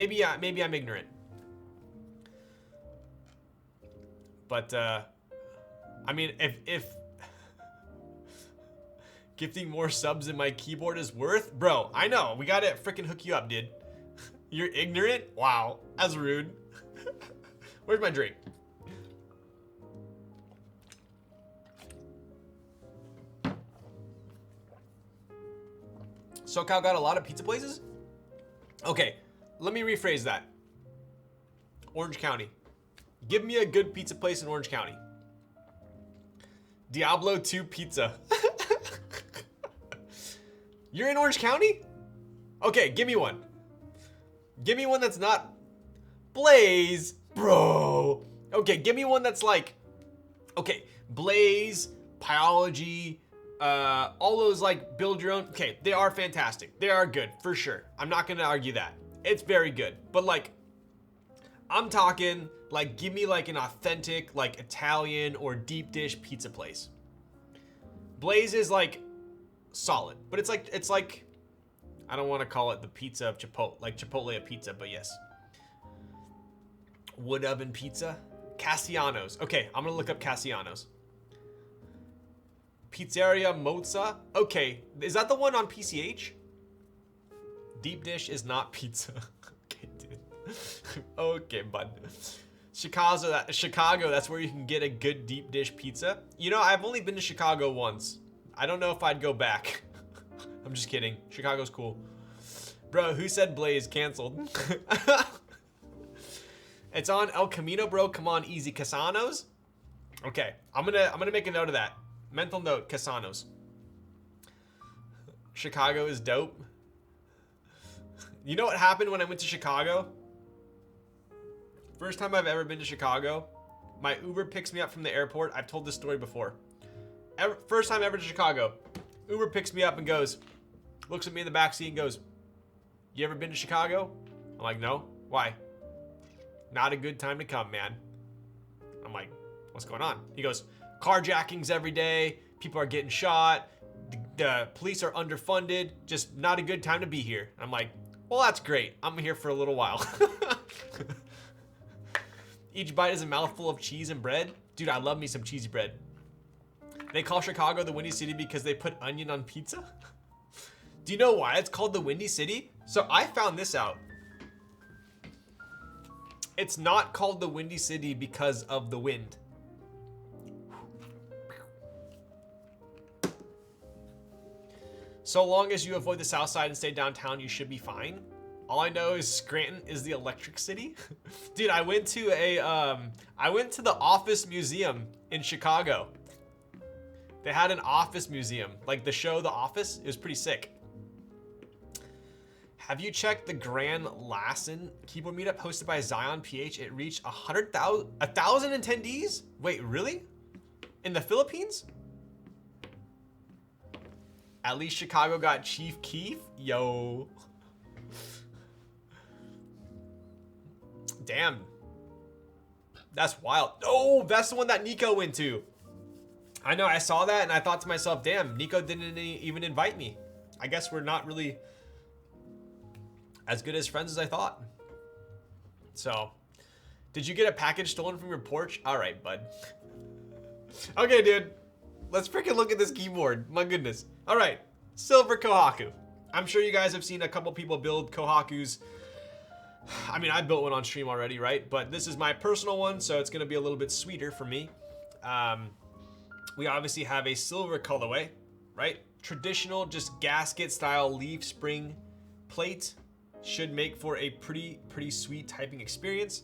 maybe I'm ignorant. But I mean, if gifting more subs in my keyboard is worth, bro, I know we gotta freaking hook you up, dude. You're ignorant? Wow, that's rude. Where's my drink? SoCal got a lot of pizza places? Okay, let me rephrase that. Orange County. Give me a good pizza place in Orange County. Diablo 2 Pizza. You're in Orange County? Okay, give me one. Give me one that's not Blaze, bro. Okay, give me one that's like, okay, Blaze, Pyology, all those like build your own. Okay, they are fantastic. They are good for sure. I'm not gonna argue that. It's very good. But like, I'm talking like, give me like an authentic like Italian or deep dish pizza place. Blaze is like solid, but it's like I don't want to call it the pizza of Chipotle, like Chipotle of pizza, but yes. Wood oven pizza, Cassiano's. Okay, I'm gonna look up Cassiano's. Pizzeria Mozza. Okay, is that the one on PCH? Deep dish is not pizza. Okay, dude. Okay, bud. Chicago, that's where you can get a good deep dish pizza. You know, I've only been to Chicago once. I don't know if I'd go back. I'm just kidding. Chicago's cool. Bro, who said Blaze? Canceled. It's on El Camino, bro. Come on, easy. Casanos? Okay, I'm gonna make a note of that. Mental note, Casanos. Chicago is dope. You know what happened when I went to Chicago? First time I've ever been to Chicago. My Uber picks me up from the airport. I've told this story before. First time ever to Chicago. Uber picks me up and goes, looks at me in the backseat and goes, "You ever been to Chicago?" I'm like, "No." "Why?" "Not a good time to come, man." I'm like, "What's going on?" He goes, "Carjackings every day. People are getting shot. The police are underfunded. Just not a good time to be here." I'm like, "Well, that's great. I'm here for a little while." Each bite is a mouthful of cheese and bread. Dude, I love me some cheesy bread. They call Chicago the Windy City because they put onion on pizza? Do you know why it's called the Windy City? So I found this out. It's not called the Windy City because of the wind. So long as you avoid the south side and stay downtown, you should be fine. All I know is Scranton is the electric city. Dude, I went to the Office Museum in Chicago. They had an office museum, like the show The Office. It was pretty sick. Have you checked the Grand Lassen keyboard meetup hosted by Zion PH? It reached 1,000 attendees? Wait, really? In the Philippines? At least Chicago got Chief Keef? Yo. Damn. That's wild. Oh, that's the one that Nico went to. I know, I saw that and I thought to myself, damn, Nico didn't even invite me. I guess we're not really as good as friends as I thought. So, did you get a package stolen from your porch? All right, bud. Okay, dude. Let's freaking look at this keyboard. My goodness. All right, Silver Kohaku. I'm sure you guys have seen a couple people build Kohakus. I mean, I built one on stream already, right? But this is my personal one, so it's gonna be a little bit sweeter for me. We obviously have a silver colorway, right? Traditional, just gasket style leaf spring plate. Should make for a pretty sweet typing experience.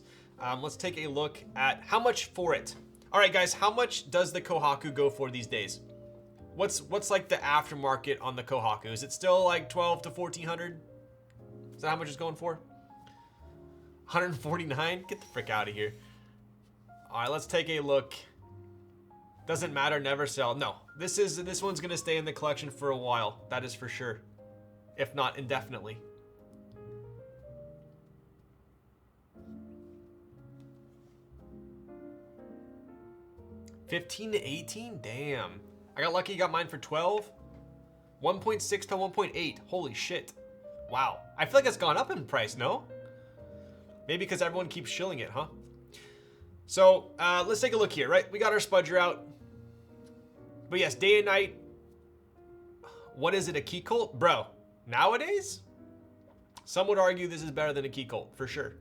Let's take a look at how much for it. All right, guys, how much does the Kohaku go for these days? What's like the aftermarket on the Kohaku? Is it still like 12 to 1400? Is that how much it's going for? 149? Get the frick out of here. All right, let's take a look. Doesn't matter, never sell. No, this one's gonna stay in the collection for a while. That is for sure, if not indefinitely. $15 to $18? Damn. I got lucky, got mine for 12. 1.6 to 1.8. Holy shit. Wow. I feel like it's gone up in price, no? Maybe because everyone keeps shilling it, huh? So let's take a look here, right? We got our Spudger out. But yes, day and night. What is it, a Key Colt? Bro, nowadays, some would argue this is better than a Key Colt, for sure.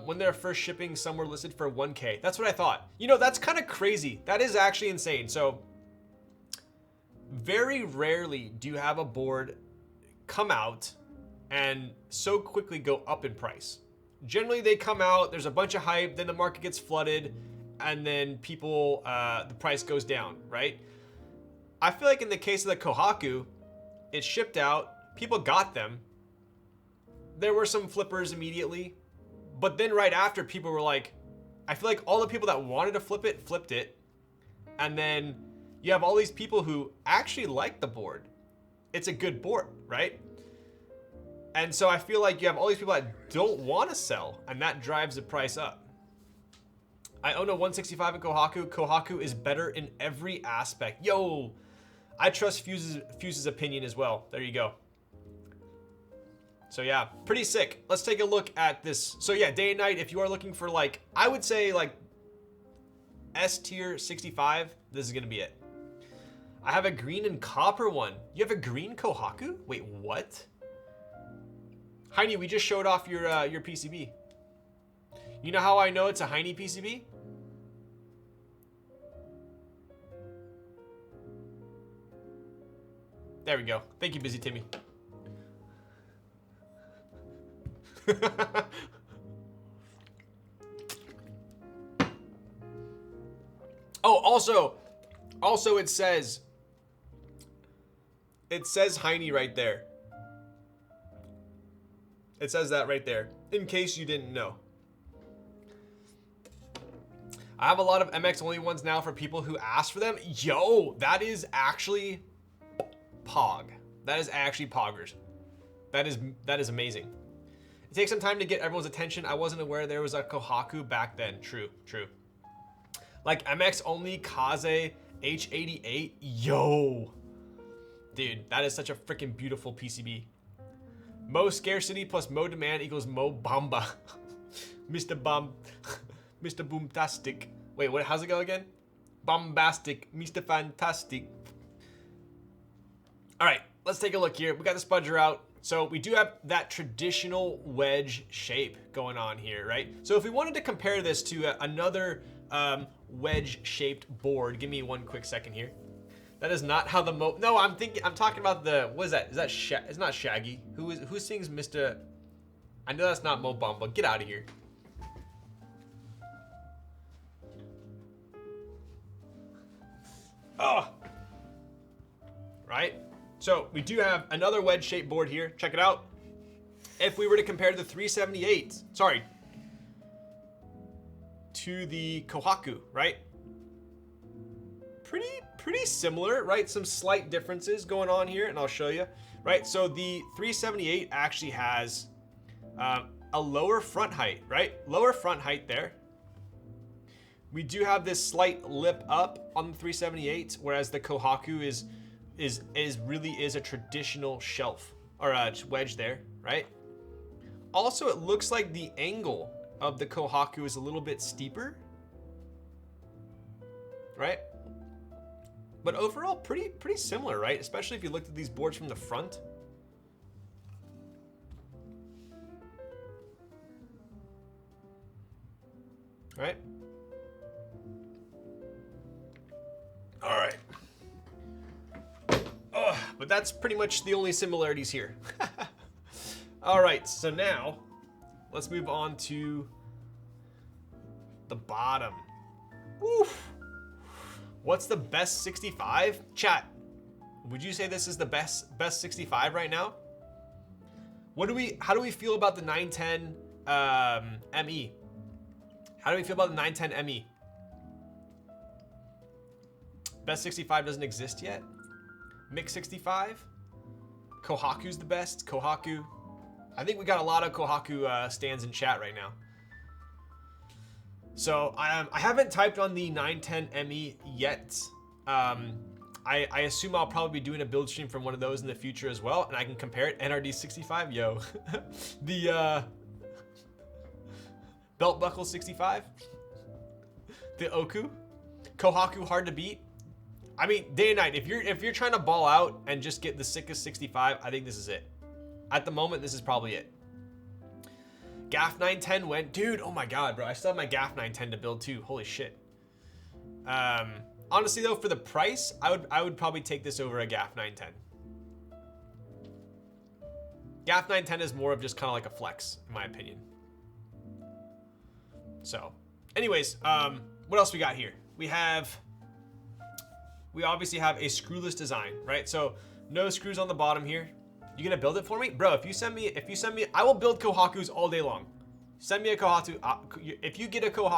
When they're first shipping, some were listed for 1K. That's what I thought. You know, that's kind of crazy. That is actually insane. So, very rarely do you have a board come out and so quickly go up in price. Generally, they come out, there's a bunch of hype, then the market gets flooded, and then people, the price goes down, right? I feel like in the case of the Kohaku, it shipped out, people got them. There were some flippers immediately, but then right after, people were like, I feel like all the people that wanted to flip it, flipped it. And then you have all these people who actually like the board. It's a good board, right? And so I feel like you have all these people that don't want to sell, and that drives the price up. I own a 165 in Kohaku. Kohaku is better in every aspect. Yo, I trust Fuse's opinion as well. There you go. So yeah, pretty sick. Let's take a look at this. So yeah, day and night, if you are looking for like, I would say like S tier 65, this is gonna be it. I have a green and copper one. You have a green Kohaku? Wait, what? Heine, we just showed off your PCB. You know how I know it's a Heine PCB? There we go. Thank you, Busy Timmy. Oh, also it says Heine right there. It says that right there, in case you didn't know. I have a lot of MX only ones now for people who ask for them. Yo, that is actually Pog. That is actually Poggers. That is amazing. It takes some time to get everyone's attention. I wasn't aware there was a Kohaku back then. True. Like MX only Kaze H88. Yo. Dude, that is such a freaking beautiful PCB. Mo scarcity plus Mo demand equals Mo Bamba. Mr. Boomtastic. Wait, what? How's it go again? Bombastic, Mr. Fantastic. All right, let's take a look here. We got the Spudger out. So we do have that traditional wedge shape going on here, right? So if we wanted to compare this to another wedge-shaped board, give me one quick second here. That is not how the no, I'm talking about the, what is that? Is that it's not Shaggy. Who sings Mr. I know that's not Mo Bamba. Get out of here. Oh. Right? So we do have another wedge-shaped board here. Check it out. If we were to compare the 378, sorry, to the Kohaku, right? Pretty similar, right? Some slight differences going on here, and I'll show you, right? So the 378 actually has a lower front height, right? Lower front height there. We do have this slight lip up on the 378, whereas the Kohaku is really a traditional shelf or a wedge there, right? Also, it looks like the angle of the Kohaku is a little bit steeper, right? But overall, pretty similar, right? Especially if you looked at these boards from the front. Right? All right. But that's pretty much the only similarities here. All right, so now let's move on to the bottom. Oof. What's the best 65? Chat, would you say this is the best 65 right now? How do we feel about the 910 ME? How do we feel about the 910 ME? Best 65 doesn't exist yet. Mix 65. Kohaku's the best. Kohaku. I think we got a lot of Kohaku stands in chat right now. So I haven't typed on the 910 ME yet. I assume I'll probably be doing a build stream from one of those in the future as well, and I can compare it. NRD 65, yo. The belt buckle 65. The Oku. Kohaku hard to beat. I mean, day and night. If you're trying to ball out and just get the sickest 65, I think this is it. At the moment, this is probably it. GAF 910 went, dude. Oh my god, bro. I still have my GAF 910 to build too. Holy shit. Honestly though, for the price, I would probably take this over a GAF 910. GAF 910 is more of just kind of like a flex, in my opinion. So, anyways, what else we got here? We obviously have a screwless design, right? So no screws on the bottom here. You gonna build it for me, bro? If you send me, I will build Kohakus all day long. Send me a Kohaku. If you get a Kohaku